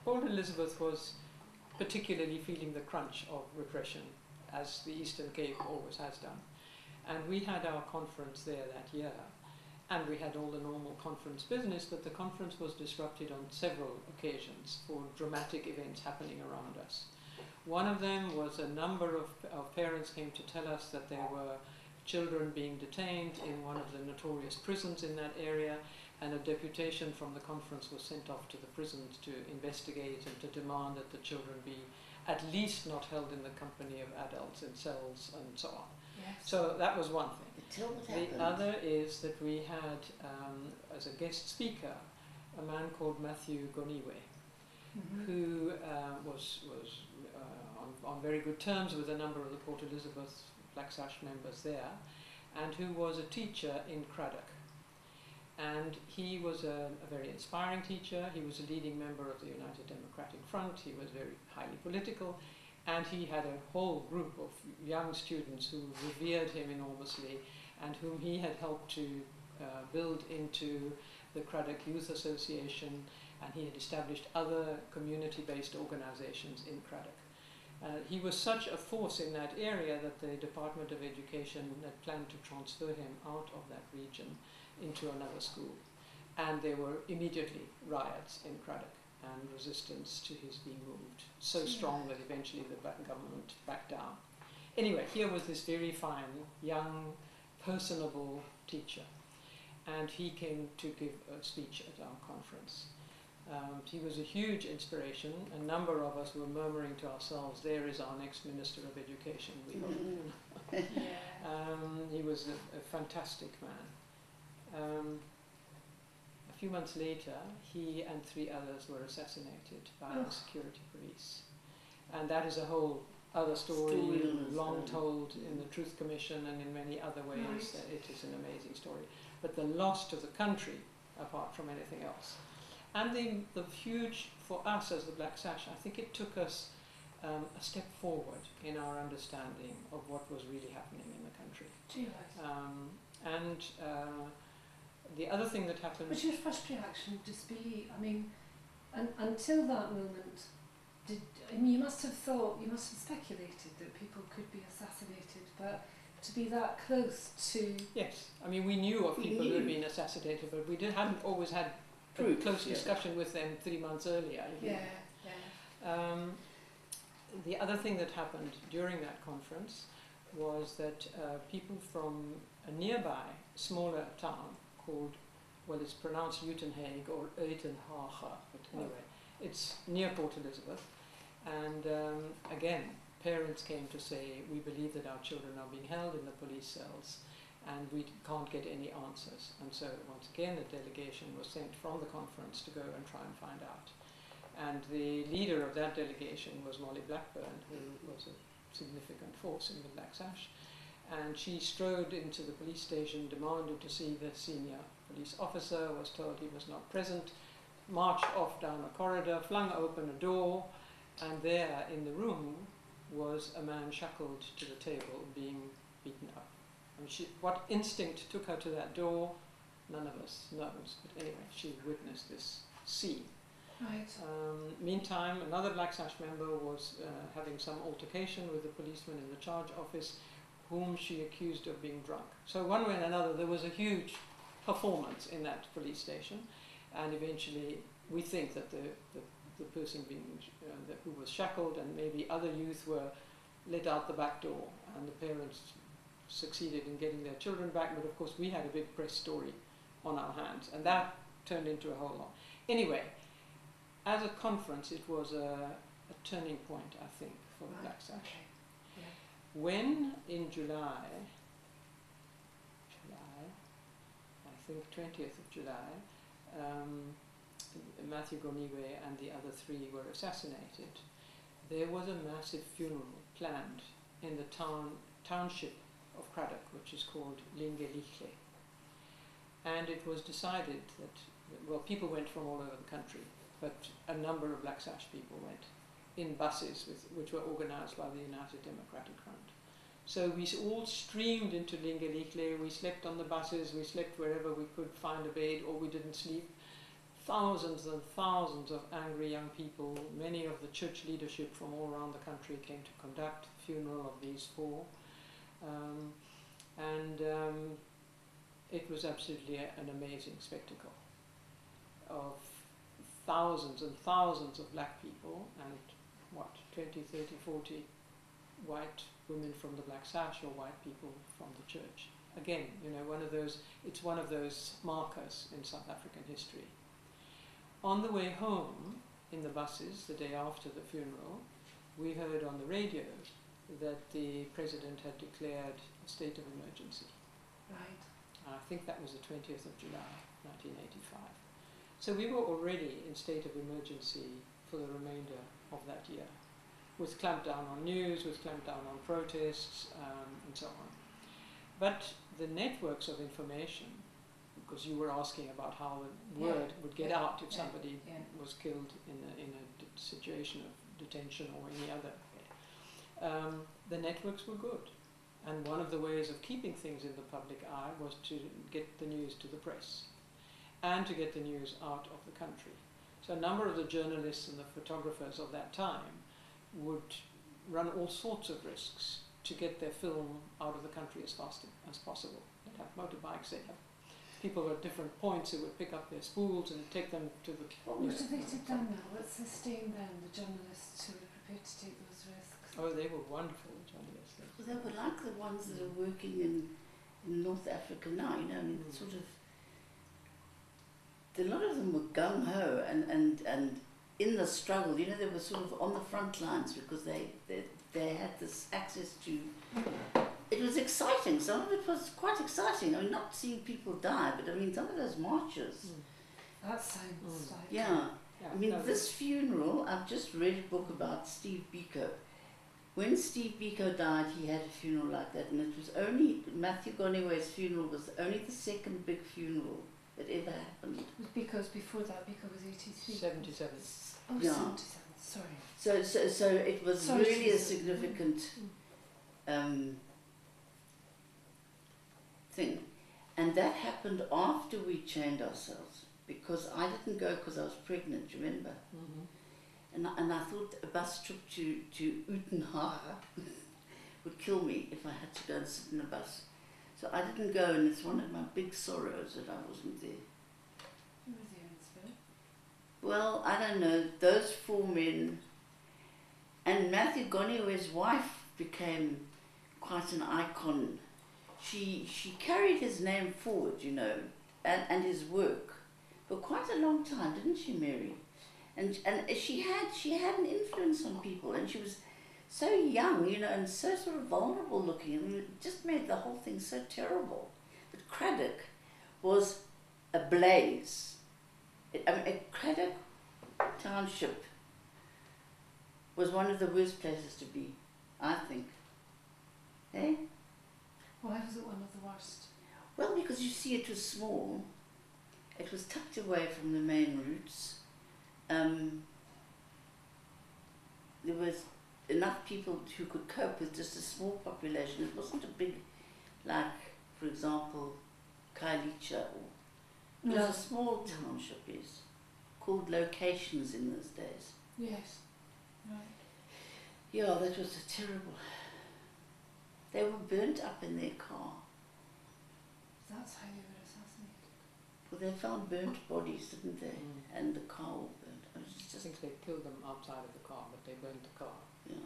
Port Elizabeth was particularly feeling the crunch of repression, as the Eastern Cape always has done. And we had our conference there that year, and we had all the normal conference business, but the conference was disrupted on several occasions for dramatic events happening around us. One of them was a number of parents came to tell us that there were children being detained in one of the notorious prisons in that area, and a deputation from the conference was sent off to the prisons to investigate and to demand that the children be at least not held in the company of adults in cells and so on. Yes. So that was one thing. The The other is that we had, as a guest speaker, a man called Matthew Goniwe, who was on very good terms with a number of the Port Elizabeth Black Sash members there, and who was a teacher in Craddock. And he was a very inspiring teacher. He was a leading member of the United Democratic Front. He was very highly political. And he had a whole group of young students who revered him enormously and whom he had helped to build into the Craddock Youth Association, and he had established other community-based organizations in Craddock. He was such a force in that area that the Department of Education had planned to transfer him out of that region into another school. And there were immediately riots in Craddock and resistance to his being moved, so strong that eventually the government backed down. Anyway, here was this very fine, young, personable teacher, and he came to give a speech at our conference. He was a huge inspiration. A number of us were murmuring to ourselves, there is our next Minister of Education. We hope. He was a fantastic man. A few months later, he and 3 others were assassinated by the security police. And that is a whole other story, long told in the Truth Commission and in many other ways. It is an amazing story. But the loss to the country, apart from anything else. And the huge, for us as the Black Sash, I think it took us a step forward in our understanding of what was really happening in the country. The other thing that happened... But your first reaction just be, I mean, until that moment, you must have thought, you must have speculated that people could be assassinated, but to be that close to... Yes, I mean, we knew of people who had been assassinated, but we hadn't always had a close discussion with them 3 months earlier. The other thing that happened during that conference was that people from a nearby, smaller town called, well, it's pronounced Uitenhage or Uitenhage, but anyway, it's near Port Elizabeth. And again, parents came to say, we believe that our children are being held in the police cells and we can't get any answers. And so once again, a delegation was sent from the conference to go and try and find out. And the leader of that delegation was Molly Blackburn, who was a significant force in the Black Sash. And she strode into the police station, demanded to see the senior police officer, was told he was not present, marched off down a corridor, flung open a door, and there in the room was a man shackled to the table being beaten up. And what instinct took her to that door, none of us knows. But anyway, she witnessed this scene. Meantime, another Black Sash member was having some altercation with the policeman in the charge office, whom she accused of being drunk. So one way or another, there was a huge performance in that police station, and eventually we think that the person being who was shackled and maybe other youth were let out the back door, and the parents succeeded in getting their children back, but of course we had a big press story on our hands, and that turned into a whole lot. Anyway, as a conference, it was a turning point, I think, for the Black Sash. When in July, I think 20th of July, Matthew Goniwe and the other 3 were assassinated, there was a massive funeral planned in the township of Craddock, which is called Lingelichle. And it was decided that, well, people went from all over the country, but a number of Black Sash people went in buses which were organized by the United Democratic Front. So we all streamed into Lingelichle, we slept on the buses, we slept wherever we could find a bed, or we didn't sleep. thousands and thousands of angry young people. Many of the church leadership from all around the country came to conduct the funeral of these four. It was absolutely an amazing spectacle of thousands and thousands of black people and 20, 30, 40 white women from the Black Sash or white people from the church. Again, it's one of those markers in South African history. On the way home, in the buses, the day after the funeral, we heard on the radio that the president had declared a state of emergency. Right. I think that was the 20th of July, 1985. So we were already in state of emergency for the remainder of that year, with clampdown on news, with clampdown on protests, and so on. But the networks of information, because you were asking about how the word would get out if somebody was killed in a situation of detention or any other, the networks were good. And one of the ways of keeping things in the public eye was to get the news to the press and to get the news out of the country. So a number of the journalists and the photographers of that time would run all sorts of risks to get their film out of the country as fast as possible. They'd have motorbikes, they'd have people at different points who would pick up their spools and take them to the... What motivated them now? What sustained them, the journalists who were prepared to take those risks? Oh, they were wonderful journalists. Well, they were like the ones that are working in North Africa now, I mean, sort of, a lot of them were gung-ho and in the struggle, they were sort of on the front lines because they had this access to, it was exciting, some of it was quite exciting, I mean, not seeing people die, but I mean, some of those marches. That sounds like... Yeah, I mean, this funeral, I've just read a book about Steve Biko. When Steve Biko died, he had a funeral like that, and it was only, Matthew Goniwe's funeral was only the second big funeral that ever happened. It was because before that, Biko was 83. 77. Oh, Yeah. 77, sorry. So it was really a significant thing. And that happened after we chained ourselves, because I didn't go because I was pregnant, remember? Mm-hmm. And I thought a bus trip to Utenhage would kill me if I had to go and sit in a bus. So I didn't go, and it's one of my big sorrows that I wasn't there. Who was there in spirit? Well, I don't know, those four men, and Matthew Goniwe's wife became quite an icon. She carried his name forward, and his work for quite a long time, didn't she, Mary? And she had an influence on people, and she was so young, and so sort of vulnerable looking, and it just made the whole thing so terrible. But Craddock was ablaze. Craddock Township was one of the worst places to be, I think. Eh? Why was it one of the worst? Well, because you see, it was small. It was tucked away from the main routes. There was enough people who could cope with just a small population. It wasn't a big, like, for example, Kailicha. It was a small township, yes, called Locations in those days. Yes. Right. Yeah, that was a terrible... They were burnt up in their car. That's how they were assassinated. Well, they found burnt bodies, didn't they? And the car all burnt. I think they killed them outside of the car, but they burned the car. Yeah.